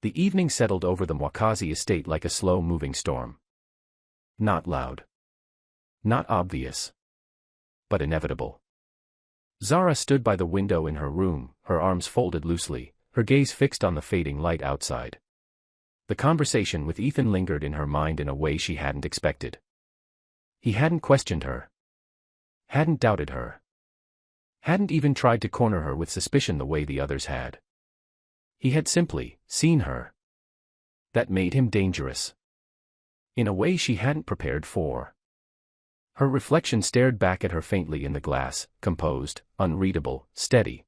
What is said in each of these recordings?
The evening settled over the Mwakazi estate like a slow-moving storm. Not loud. Not obvious. But inevitable. Zara stood by the window in her room, her arms folded loosely, her gaze fixed on the fading light outside. The conversation with Ethan lingered in her mind in a way she hadn't expected. He hadn't questioned her. Hadn't doubted her. Hadn't even tried to corner her with suspicion the way the others had. He had simply seen her. That made him dangerous. In a way she hadn't prepared for. Her reflection stared back at her faintly in the glass, composed, unreadable, steady.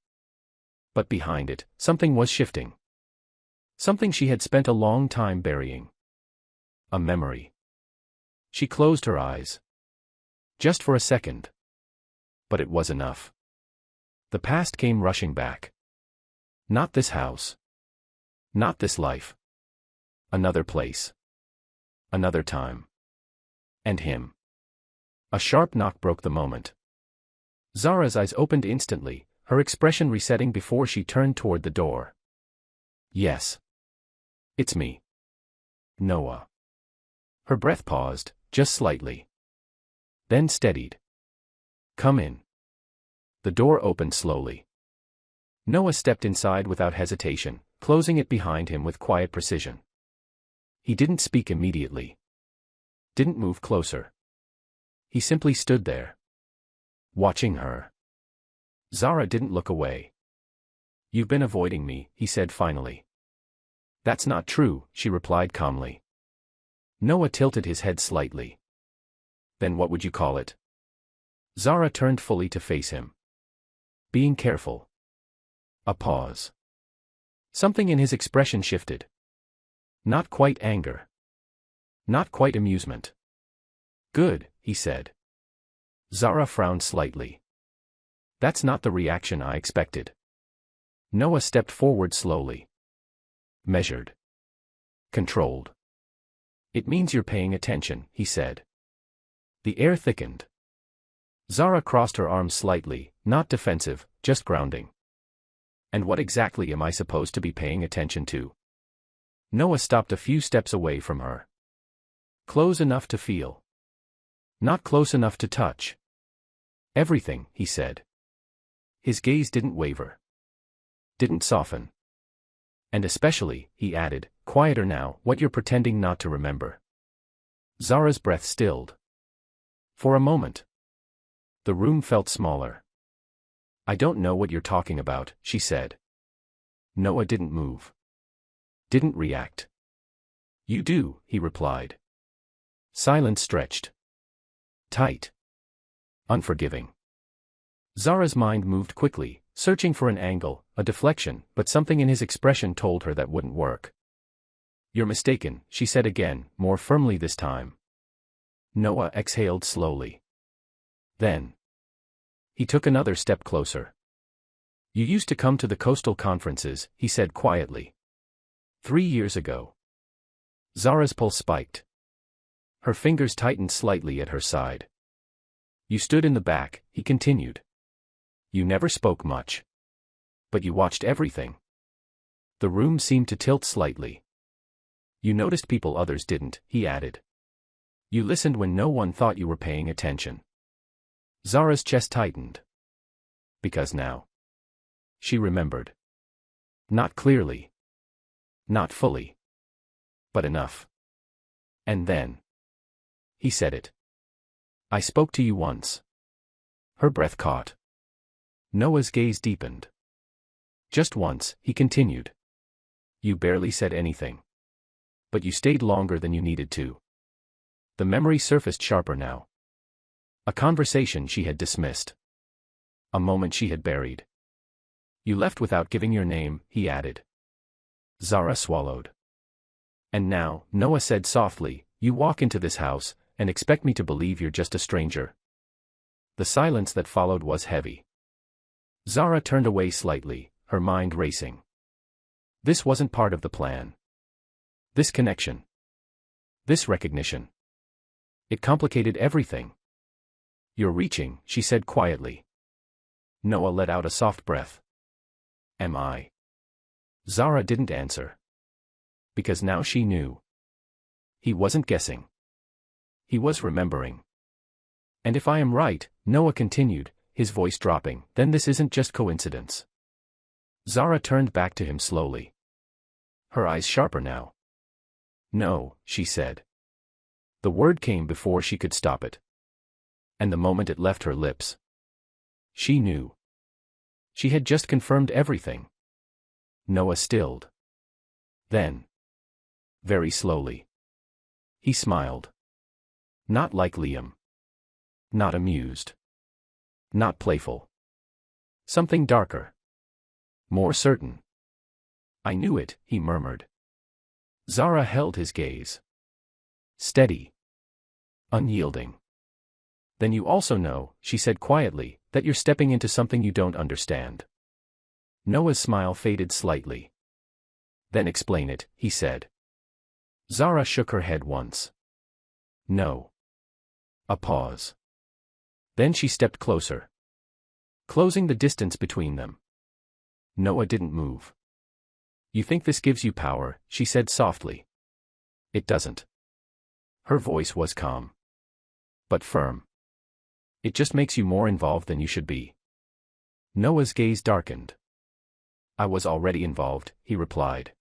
But behind it, something was shifting. Something she had spent a long time burying. A memory. She closed her eyes. Just for a second. But it was enough. The past came rushing back. Not this house. Not this life. Another place. Another time. And him. A sharp knock broke the moment. Zara's eyes opened instantly, her expression resetting before she turned toward the door. Yes. It's me. Noah. Her breath paused, just slightly. Then steadied. Come in. The door opened slowly. Noah stepped inside without hesitation, closing it behind him with quiet precision. He didn't speak immediately. Didn't move closer. He simply stood there. Watching her. Zara didn't look away. You've been avoiding me, he said finally. That's not true, she replied calmly. Noah tilted his head slightly. Then what would you call it? Zara turned fully to face him. Being careful. A pause. Something in his expression shifted. Not quite anger. Not quite amusement. Good, he said. Zara frowned slightly. That's not the reaction I expected. Noah stepped forward slowly. Measured. Controlled. It means you're paying attention, he said. The air thickened. Zara crossed her arms slightly, not defensive, just grounding. And what exactly am I supposed to be paying attention to? Noah stopped a few steps away from her. Close enough to feel. Not close enough to touch. Everything, he said. His gaze didn't waver. Didn't soften. And especially, he added, quieter now, what you're pretending not to remember. Zara's breath stilled. For a moment. The room felt smaller. I don't know what you're talking about, she said. Noah didn't move. Didn't react. You do, he replied. Silence stretched. Tight. Unforgiving. Zara's mind moved quickly, searching for an angle, a deflection, but something in his expression told her that wouldn't work. You're mistaken, she said again, more firmly this time. Noah exhaled slowly. Then. He took another step closer. You used to come to the coastal conferences, he said quietly. 3 years ago. Zara's pulse spiked. Her fingers tightened slightly at her side. You stood in the back, he continued. You never spoke much. But you watched everything. The room seemed to tilt slightly. You noticed people others didn't, he added. You listened when no one thought you were paying attention. Zara's chest tightened. Because now. She remembered. Not clearly. Not fully. But enough. And then. He said it. I spoke to you once. Her breath caught. Noah's gaze deepened. Just once, he continued. You barely said anything. But you stayed longer than you needed to. The memory surfaced sharper now. A conversation she had dismissed. A moment she had buried. You left without giving your name, he added. Zara swallowed. And now, Noah said softly, you walk into this house, and expect me to believe you're just a stranger. The silence that followed was heavy. Zara turned away slightly, her mind racing. This wasn't part of the plan. This connection. This recognition. It complicated everything. You're reaching, she said quietly. Noah let out a soft breath. Am I? Zara didn't answer. Because now she knew. He wasn't guessing. He was remembering. And if I am right, Noah continued, his voice dropping, then this isn't just coincidence. Zara turned back to him slowly. Her eyes sharper now. No, she said. The word came before she could stop it. And the moment it left her lips, she knew. She had just confirmed everything. Noah stilled. Then, very slowly, he smiled. Not like Liam. Not amused. Not playful. Something darker. More certain. I knew it, he murmured. Zara held his gaze. Steady. Unyielding. Then you also know, she said quietly, that you're stepping into something you don't understand. Noah's smile faded slightly. Then explain it, he said. Zara shook her head once. No. A pause. Then she stepped closer, closing the distance between them. Noah didn't move. You think this gives you power, she said softly. It doesn't. Her voice was calm, but firm. It just makes you more involved than you should be. Noah's gaze darkened. I was already involved, he replied.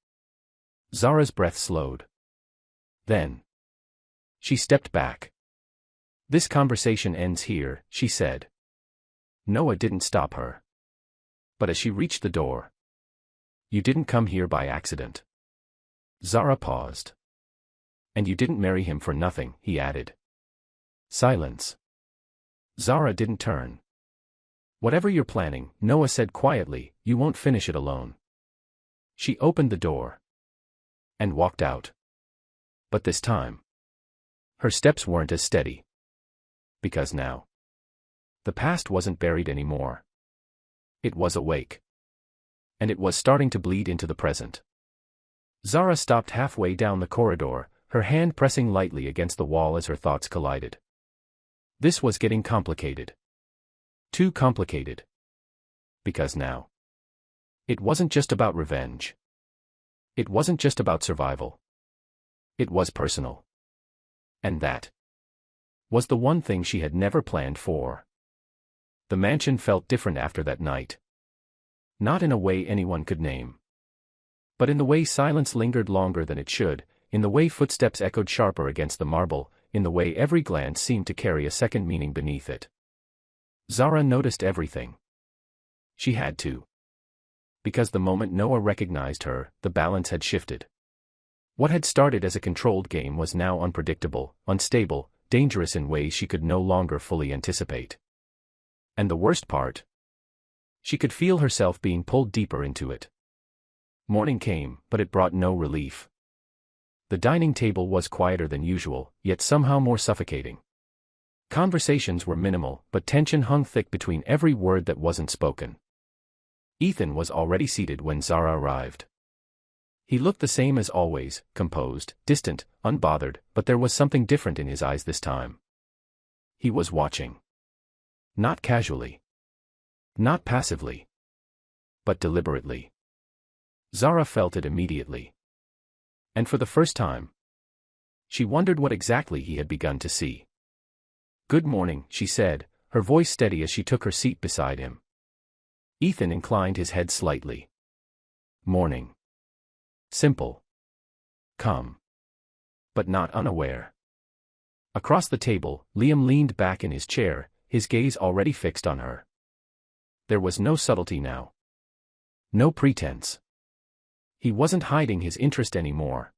Zara's breath slowed. Then, she stepped back. This conversation ends here, she said. Noah didn't stop her. But as she reached the door, you didn't come here by accident. Zara paused. And you didn't marry him for nothing, he added. Silence. Zara didn't turn. Whatever you're planning, Noah said quietly, you won't finish it alone. She opened the door and walked out. But this time, her steps weren't as steady. Because now, the past wasn't buried anymore. It was awake. And it was starting to bleed into the present. Zara stopped halfway down the corridor, her hand pressing lightly against the wall as her thoughts collided. This was getting complicated. Too complicated. Because now, it wasn't just about revenge. It wasn't just about survival. It was personal. And that was the one thing she had never planned for. The mansion felt different after that night. Not in a way anyone could name. But in the way silence lingered longer than it should, in the way footsteps echoed sharper against the marble, in the way every glance seemed to carry a second meaning beneath it. Zara noticed everything. She had to. Because the moment Noah recognized her, the balance had shifted. What had started as a controlled game was now unpredictable, unstable, dangerous in ways she could no longer fully anticipate. And the worst part? She could feel herself being pulled deeper into it. Morning came, but it brought no relief. The dining table was quieter than usual, yet somehow more suffocating. Conversations were minimal, but tension hung thick between every word that wasn't spoken. Ethan was already seated when Zara arrived. He looked the same as always, composed, distant, unbothered, but there was something different in his eyes this time. He was watching. Not casually. Not passively. But deliberately. Zara felt it immediately. And for the first time, she wondered what exactly he had begun to see. Good morning, she said, her voice steady as she took her seat beside him. Ethan inclined his head slightly. Morning. Simple. Calm. But not unaware. Across the table, Liam leaned back in his chair, his gaze already fixed on her. There was no subtlety now. No pretense. He wasn't hiding his interest anymore.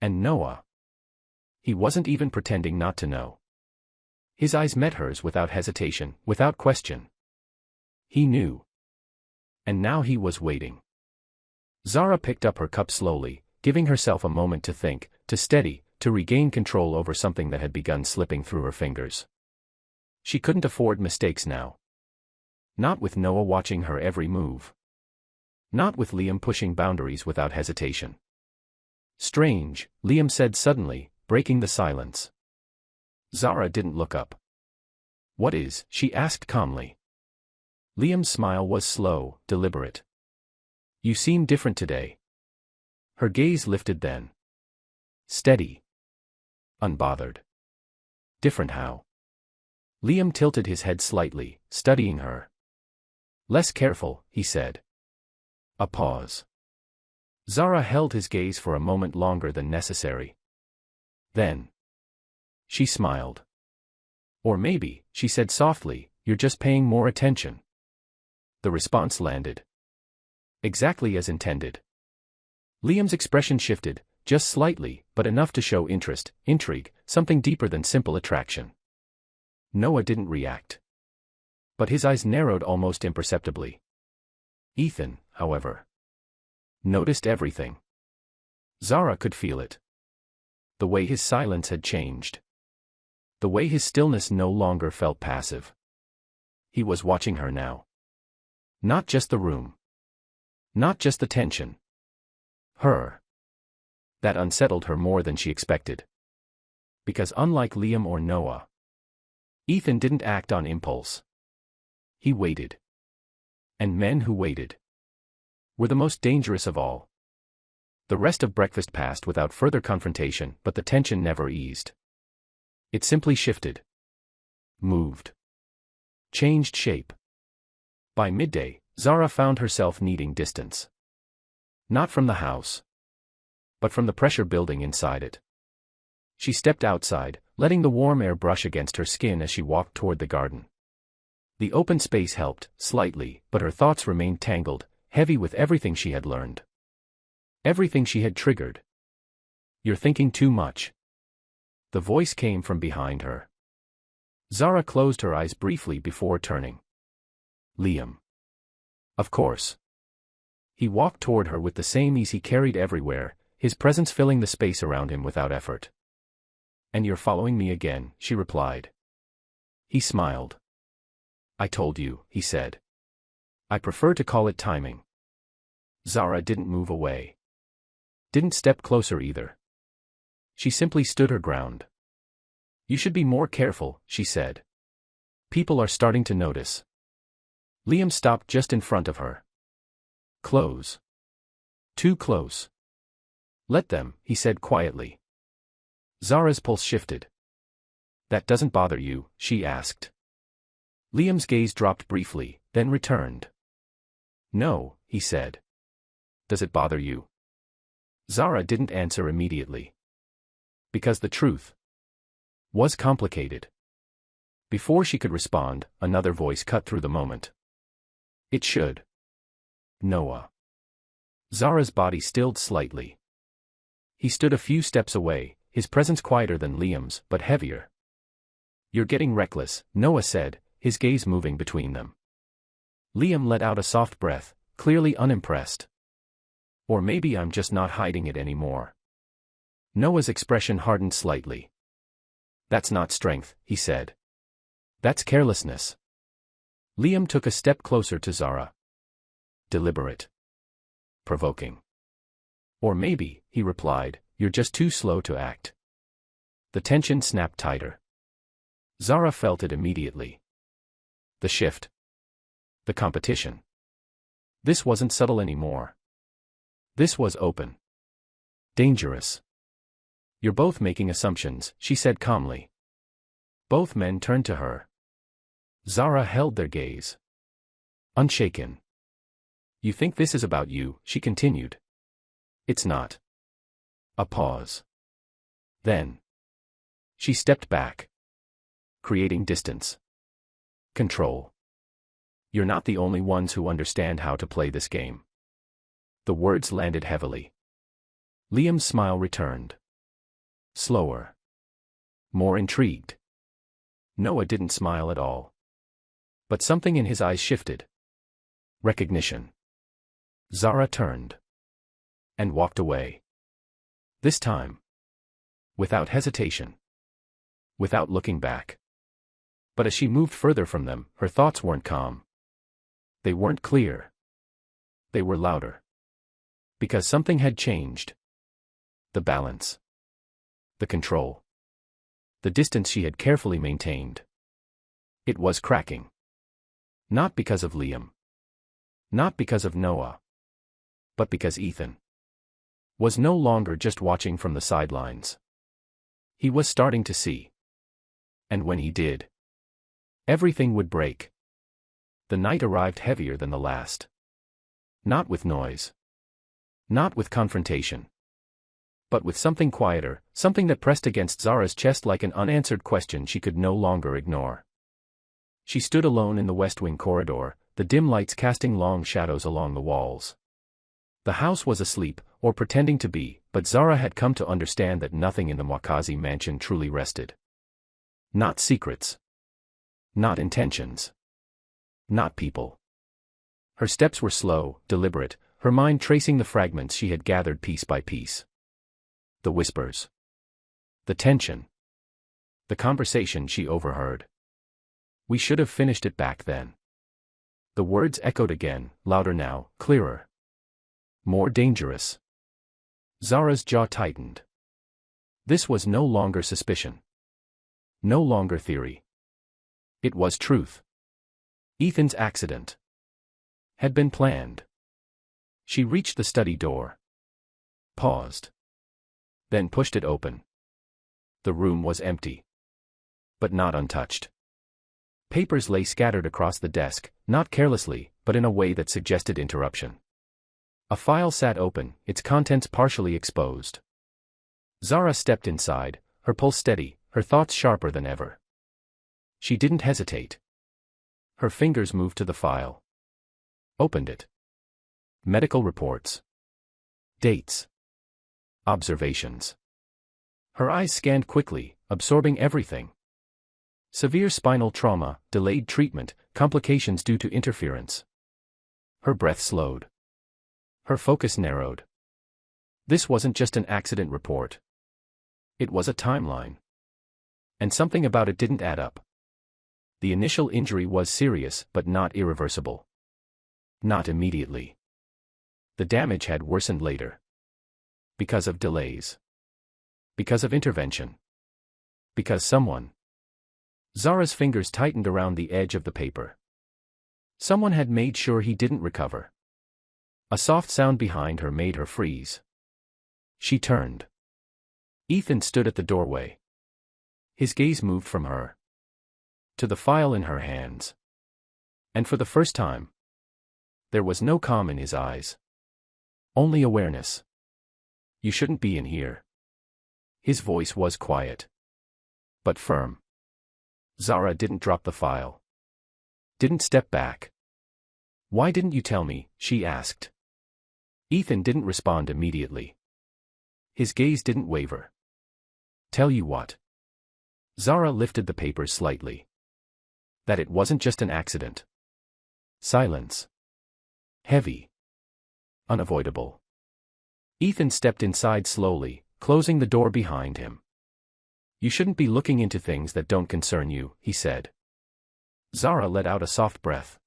And Noah. He wasn't even pretending not to know. His eyes met hers without hesitation, without question. He knew. And now he was waiting. Zara picked up her cup slowly, giving herself a moment to think, to steady, to regain control over something that had begun slipping through her fingers. She couldn't afford mistakes now. Not with Noah watching her every move. Not with Liam pushing boundaries without hesitation. Strange, Liam said suddenly, breaking the silence. Zara didn't look up. What is? She asked calmly. Liam's smile was slow, deliberate. You seem different today. Her gaze lifted then. Steady. Unbothered. Different how? Liam tilted his head slightly, studying her. Less careful, he said. A pause. Zara held his gaze for a moment longer than necessary. Then she smiled. Or maybe, she said softly, you're just paying more attention. The response landed exactly as intended. Liam's expression shifted, just slightly, but enough to show interest, intrigue, something deeper than simple attraction. Noah didn't react. But his eyes narrowed almost imperceptibly. Ethan, however, noticed everything. Zara could feel it. The way his silence had changed. The way his stillness no longer felt passive. He was watching her now. Not just the room. Not just the tension. Her. That unsettled her more than she expected. Because unlike Liam or Noah, Ethan didn't act on impulse. He waited. And men who waited were the most dangerous of all. The rest of breakfast passed without further confrontation, but the tension never eased. It simply shifted. Moved. Changed shape. By midday, Zara found herself needing distance. Not from the house, but from the pressure building inside it. She stepped outside, letting the warm air brush against her skin as she walked toward the garden. The open space helped, slightly, but her thoughts remained tangled, heavy with everything she had learned. Everything she had triggered. You're thinking too much. The voice came from behind her. Zara closed her eyes briefly before turning. Liam. Of course. He walked toward her with the same ease he carried everywhere, his presence filling the space around him without effort. And you're following me again, she replied. He smiled. I told you, he said. I prefer to call it timing. Zara didn't move away. Didn't step closer either. She simply stood her ground. You should be more careful, she said. People are starting to notice. Liam stopped just in front of her. Close. Too close. Let them, he said quietly. Zara's pulse shifted. That doesn't bother you, she asked. Liam's gaze dropped briefly, then returned. No, he said. Does it bother you? Zara didn't answer immediately. Because the truth was complicated. Before she could respond, another voice cut through the moment. It should. Noah. Zara's body stilled slightly. He stood a few steps away, his presence quieter than Liam's, but heavier. You're getting reckless, Noah said, his gaze moving between them. Liam let out a soft breath, clearly unimpressed. Or maybe I'm just not hiding it anymore. Noah's expression hardened slightly. That's not strength, he said. That's carelessness. Liam took a step closer to Zara. Deliberate. Provoking. Or maybe, he replied, you're just too slow to act. The tension snapped tighter. Zara felt it immediately. The shift. The competition. This wasn't subtle anymore. This was open. Dangerous. You're both making assumptions, she said calmly. Both men turned to her. Zara held their gaze. Unshaken. You think this is about you, she continued. It's not. A pause. Then she stepped back. Creating distance. Control. You're not the only ones who understand how to play this game. The words landed heavily. Liam's smile returned. Slower. More intrigued. Noah didn't smile at all. But something in his eyes shifted. Recognition. Zara turned. And walked away. This time. Without hesitation. Without looking back. But as she moved further from them, her thoughts weren't calm. They weren't clear. They were louder. Because something had changed. The balance. The control. The distance she had carefully maintained. It was cracking. Not because of Liam. Not because of Noah. But because Ethan was no longer just watching from the sidelines. He was starting to see. And when he did, everything would break. The night arrived heavier than the last. Not with noise. Not with confrontation. But with something quieter, something that pressed against Zara's chest like an unanswered question she could no longer ignore. She stood alone in the West Wing corridor, the dim lights casting long shadows along the walls. The house was asleep, or pretending to be, but Zara had come to understand that nothing in the Wakazi mansion truly rested. Not secrets. Not intentions. Not people. Her steps were slow, deliberate, her mind tracing the fragments she had gathered piece by piece. The whispers. The tension. The conversation she overheard. We should have finished it back then. The words echoed again, louder now, clearer. More dangerous. Zara's jaw tightened. This was no longer suspicion. No longer theory. It was truth. Ethan's accident had been planned. She reached the study door. Paused. Then pushed it open. The room was empty. But not untouched. Papers lay scattered across the desk, not carelessly, but in a way that suggested interruption. A file sat open, its contents partially exposed. Zara stepped inside, her pulse steady, her thoughts sharper than ever. She didn't hesitate. Her fingers moved to the file. Opened it. Medical reports. Dates. Observations. Her eyes scanned quickly, absorbing everything. Severe spinal trauma, delayed treatment, complications due to interference. Her breath slowed. Her focus narrowed. This wasn't just an accident report. It was a timeline. And something about it didn't add up. The initial injury was serious, but not irreversible. Not immediately. The damage had worsened later. Because of delays. Because of intervention. Because someone. Zara's fingers tightened around the edge of the paper. Someone had made sure he didn't recover. A soft sound behind her made her freeze. She turned. Ethan stood at the doorway. His gaze moved from her to the file in her hands. And for the first time, there was no calm in his eyes. Only awareness. You shouldn't be in here. His voice was quiet. But firm. Zara didn't drop the file. Didn't step back. Why didn't you tell me? She asked. Ethan didn't respond immediately. His gaze didn't waver. Tell you what? Zara lifted the papers slightly. That it wasn't just an accident. Silence. Heavy. Unavoidable. Ethan stepped inside slowly, closing the door behind him. You shouldn't be looking into things that don't concern you, he said. Zara let out a soft breath.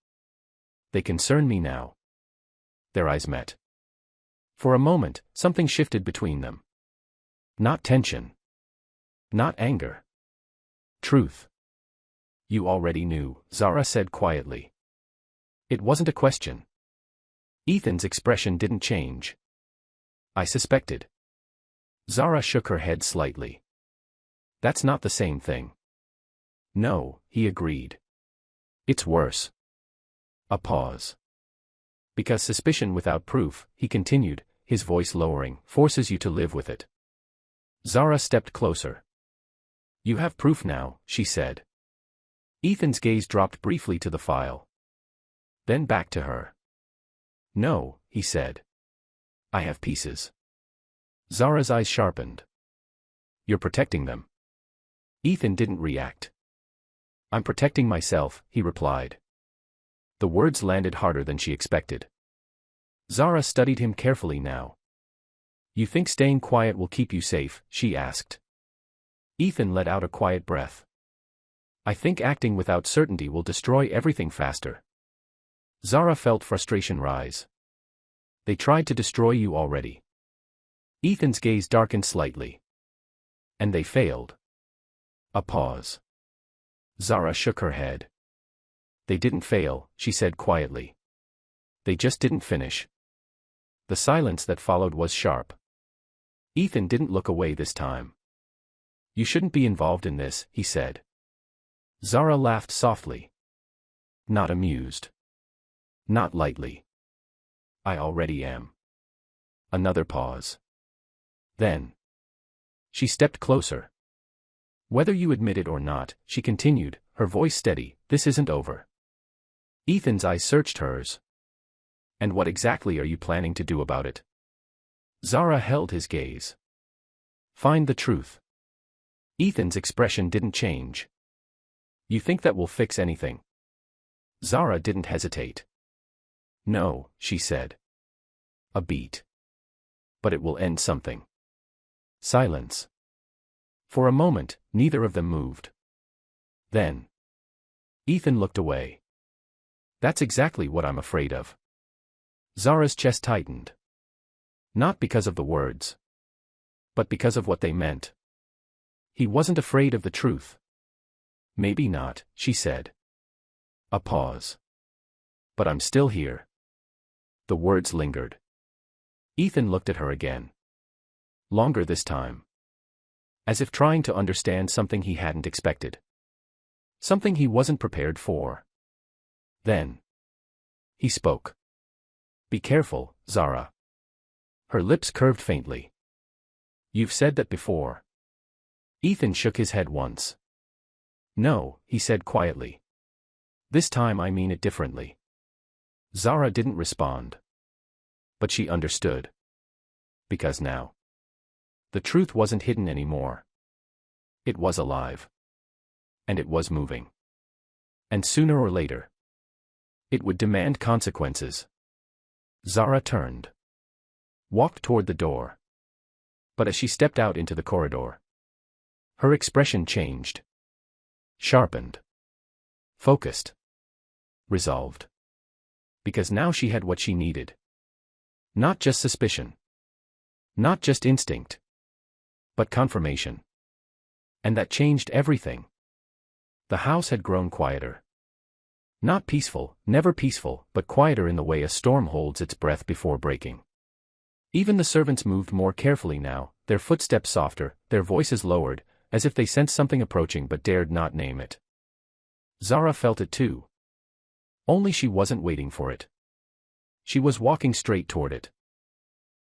They concern me now. Their eyes met. For a moment, something shifted between them. Not tension. Not anger. Truth. You already knew, Zara said quietly. It wasn't a question. Ethan's expression didn't change. I suspected. Zara shook her head slightly. That's not the same thing. No, he agreed. It's worse. A pause. Because suspicion without proof, he continued, his voice lowering, forces you to live with it. Zara stepped closer. You have proof now, she said. Ethan's gaze dropped briefly to the file. Then back to her. No, he said. I have pieces. Zara's eyes sharpened. You're protecting them. Ethan didn't react. I'm protecting myself, he replied. The words landed harder than she expected. Zara studied him carefully now. You think staying quiet will keep you safe? She asked. Ethan let out a quiet breath. I think acting without certainty will destroy everything faster. Zara felt frustration rise. They tried to destroy you already. Ethan's gaze darkened slightly. And they failed. A pause. Zara shook her head. They didn't fail, she said quietly. They just didn't finish. The silence that followed was sharp. Ethan didn't look away this time. You shouldn't be involved in this, he said. Zara laughed softly. Not amused. Not lightly. I already am. Another pause. Then. She stepped closer. Whether you admit it or not, she continued, her voice steady, this isn't over. Ethan's eyes searched hers. And what exactly are you planning to do about it? Zara held his gaze. Find the truth. Ethan's expression didn't change. You think that will fix anything? Zara didn't hesitate. No, she said. A beat. But it will end something. Silence. For a moment, neither of them moved. Then. Ethan looked away. That's exactly what I'm afraid of. Zara's chest tightened. Not because of the words. But because of what they meant. He wasn't afraid of the truth. Maybe not, she said. A pause. But I'm still here. The words lingered. Ethan looked at her again. Longer this time. As if trying to understand something he hadn't expected. Something he wasn't prepared for. Then. He spoke. Be careful, Zara. Her lips curved faintly. You've said that before. Ethan shook his head once. No, he said quietly. This time I mean it differently. Zara didn't respond. But she understood. Because now. The truth wasn't hidden anymore. It was alive. And it was moving. And sooner or later. It would demand consequences. Zara turned. Walked toward the door. But as she stepped out into the corridor. Her expression changed. Sharpened. Focused. Resolved. Because now she had what she needed. Not just suspicion. Not just instinct. But confirmation. And that changed everything. The house had grown quieter. Not peaceful, never peaceful, but quieter in the way a storm holds its breath before breaking. Even the servants moved more carefully now, their footsteps softer, their voices lowered, as if they sensed something approaching but dared not name it. Zara felt it too. Only she wasn't waiting for it. She was walking straight toward it.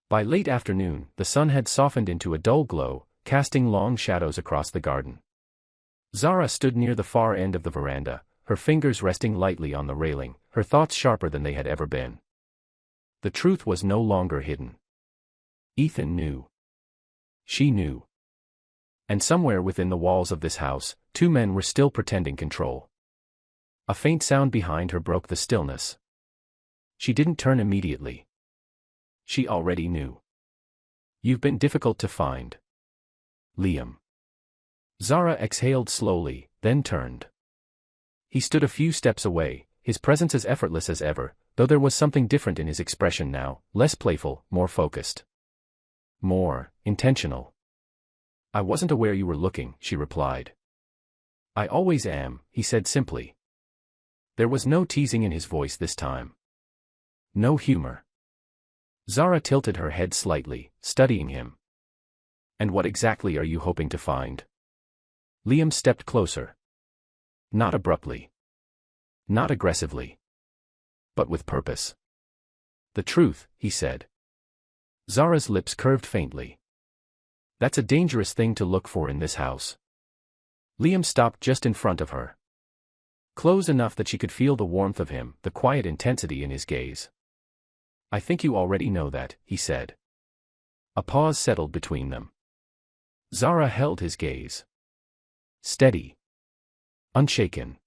By late afternoon, the sun had softened into a dull glow, casting long shadows across the garden. Zara stood near the far end of the veranda, her fingers resting lightly on the railing, her thoughts sharper than they had ever been. The truth was no longer hidden. Ethan knew. She knew. And somewhere within the walls of this house, two men were still pretending control. A faint sound behind her broke the stillness. She didn't turn immediately. She already knew. You've been difficult to find. Liam. Zara exhaled slowly, then turned. He stood a few steps away, his presence as effortless as ever, though there was something different in his expression now, less playful, more focused. More intentional. I wasn't aware you were looking, she replied. I always am, he said simply. There was no teasing in his voice this time. No humor. Zara tilted her head slightly, studying him. And what exactly are you hoping to find? Liam stepped closer. Not abruptly. Not aggressively. But with purpose. The truth, he said. Zara's lips curved faintly. That's a dangerous thing to look for in this house. Liam stopped just in front of her. Close enough that she could feel the warmth of him, the quiet intensity in his gaze. I think you already know that, he said. A pause settled between them. Zara held his gaze. Steady. Unshaken.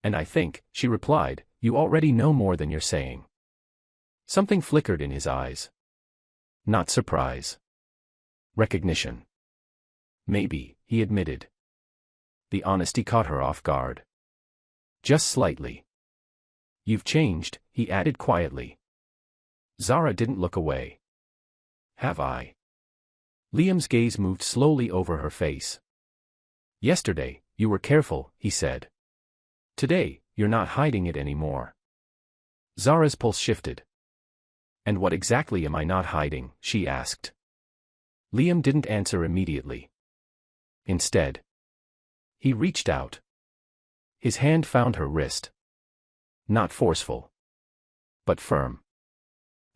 And I think, she replied, you already know more than you're saying. Something flickered in his eyes. Not surprise. Recognition. Maybe, he admitted. The honesty caught her off guard. Just slightly. You've changed, he added quietly. Zara didn't look away. Have I? Liam's gaze moved slowly over her face. Yesterday, you were careful, he said. Today, you're not hiding it anymore. Zara's pulse shifted. And what exactly am I not hiding, she asked. Liam didn't answer immediately. Instead, he reached out. His hand found her wrist. Not forceful, but firm.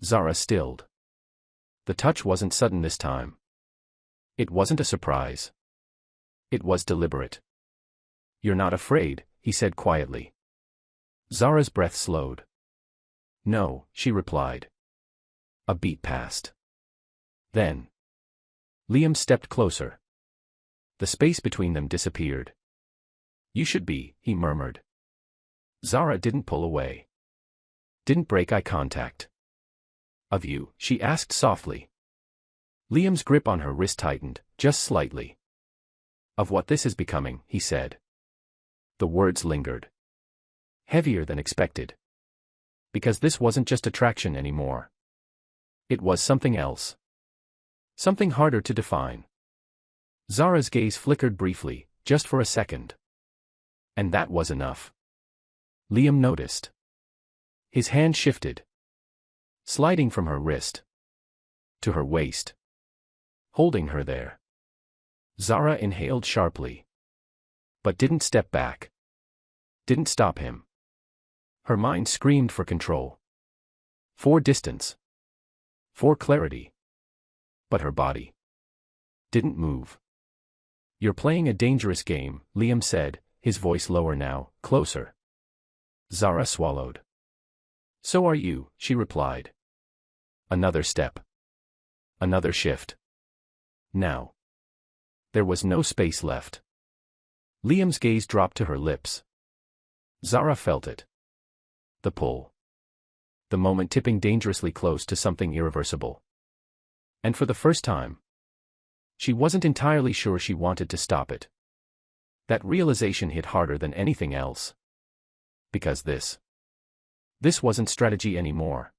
Zara stilled. The touch wasn't sudden this time. It wasn't a surprise. It was deliberate. "You're not afraid," he said quietly. Zara's breath slowed. "No," she replied. A beat passed. Then Liam stepped closer. The space between them disappeared. "You should be," he murmured. Zara didn't pull away. Didn't break eye contact. "Of you?" she asked softly. Liam's grip on her wrist tightened, just slightly. "Of what this is becoming," he said. The words lingered. Heavier than expected. Because this wasn't just attraction anymore. It was something else. Something harder to define. Zara's gaze flickered briefly, just for a second. And that was enough. Liam noticed. His hand shifted. Sliding from her wrist to her waist. Holding her there. Zara inhaled sharply. But didn't step back. Didn't stop him. Her mind screamed for control. For distance. For clarity. But her body didn't move. "You're playing a dangerous game," Liam said, his voice lower now, closer. Zara swallowed. "So are you," she replied. Another step. Another shift. Now. There was no space left. Liam's gaze dropped to her lips. Zara felt it. The pull. The moment tipping dangerously close to something irreversible. And for the first time, she wasn't entirely sure she wanted to stop it. That realization hit harder than anything else. Because this wasn't strategy anymore.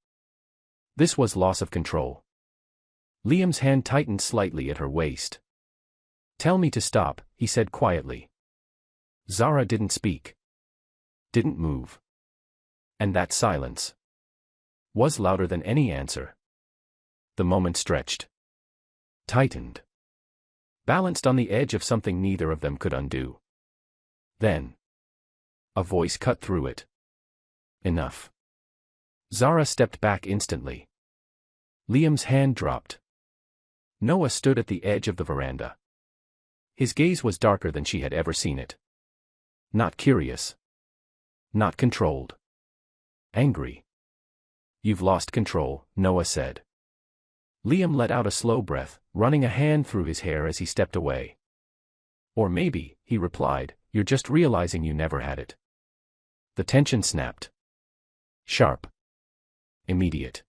This was loss of control. Liam's hand tightened slightly at her waist. "Tell me to stop," he said quietly. Zara didn't speak. Didn't move. And that silence was louder than any answer. The moment stretched. Tightened. Balanced on the edge of something neither of them could undo. Then a voice cut through it. "Enough." Zara stepped back instantly. Liam's hand dropped. Noah stood at the edge of the veranda. His gaze was darker than she had ever seen it. Not curious. Not controlled. Angry. "You've lost control," Noah said. Liam let out a slow breath, running a hand through his hair as he stepped away. "Or maybe," he replied, "you're just realizing you never had it." The tension snapped. Sharp. Immediate.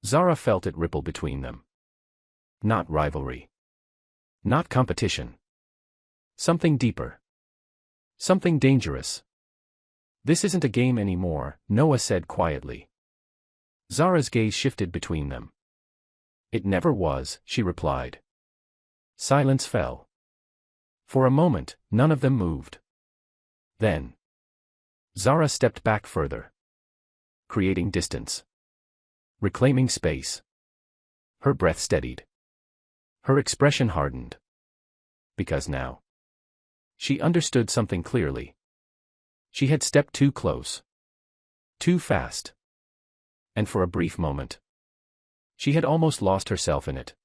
Zara felt it ripple between them. Not rivalry. Not competition. Something deeper. Something dangerous. "This isn't a game anymore," Noah said quietly. Zara's gaze shifted between them. "It never was," she replied. Silence fell. For a moment, none of them moved. Then Zara stepped back further. Creating distance. Reclaiming space. Her breath steadied. Her expression hardened. Because now she understood something clearly. She had stepped too close. Too fast. And for a brief moment, she had almost lost herself in it.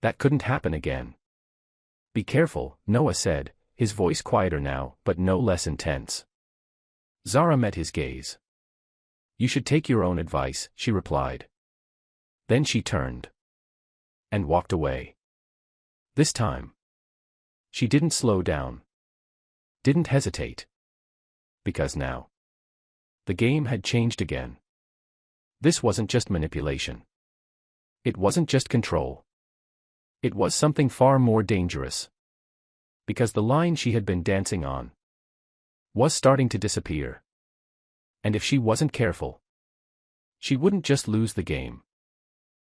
That couldn't happen again. "Be careful," Noah said, his voice quieter now, but no less intense. Zara met his gaze. "You should take your own advice," she replied. Then she turned. And walked away. This time, she didn't slow down. Didn't hesitate. Because now, the game had changed again. This wasn't just manipulation. It wasn't just control. It was something far more dangerous. Because the line she had been dancing on was starting to disappear. And if she wasn't careful, she wouldn't just lose the game.